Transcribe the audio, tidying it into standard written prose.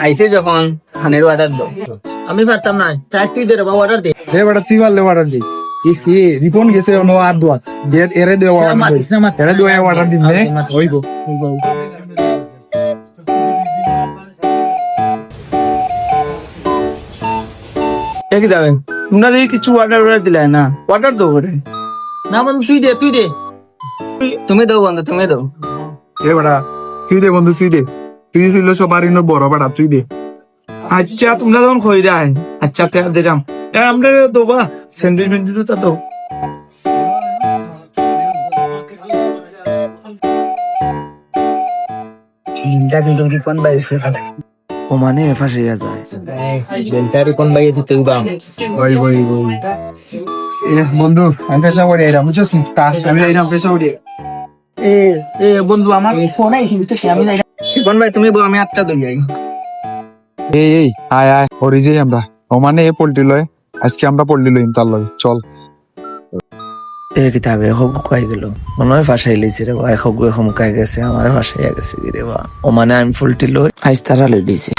আইসে যখন খানের অর্ডার দাও। আমি পারতাম না, তাই তুই দে রে বাবা, অর্ডার দে। হে বেটা তুই পারলে অর্ডার দি কি রিপন গেছে নো আর দোয়া এরে দেওয়া অর্ডার মাতিস না, মাতিস না। এরে দেওয়া অর্ডার দিন নে হইব এক যাবেন তোমরা দেখি কিছু অর্ডার দিলাই না, অর্ডার দো করে না বন্ধু, তুই দে তুমি দাও বন্ধু, তুমি দাও। এ বেটা তুই দে বন্ধু তুই হইল সবার ইনো বড় বেটা তুই দে। আচ্ছা তোমরা যখন খই যায়, আচ্ছা তে দিলাম আমরা দেবা স্যান্ডউইচ মেন্ডুইচ তো দাও। কিন্তু রিপন ভাই ও মানে ফাঁসিয়া যায়। রিপন ভাই দিতে দাম। ওই এ বন্ধু আমি পেশা করি এরা বুঝছিস আমি এরা পেশা করি এ এ বন্ধু আমার ফোন আইছি, বুঝতে আমি যাই। রিপন ভাই তুমি বউ, আমি 8টা দই যাই। এই আয় ওরি যে আমরা ও মানে এ পোল্ট্রি লয় আজকে আমরা পোল্ট্রি লইম তার লয় চল এ কিতাবে হক কই গেল, মনে হয় ফাঁসাই লিছি রে বা, হক হমকাই গেছে, আমারে ফাঁসাইয়া গেছে কি রে বা। ও মানে আমি ফুলটি লই আইস তারা লই দিছি।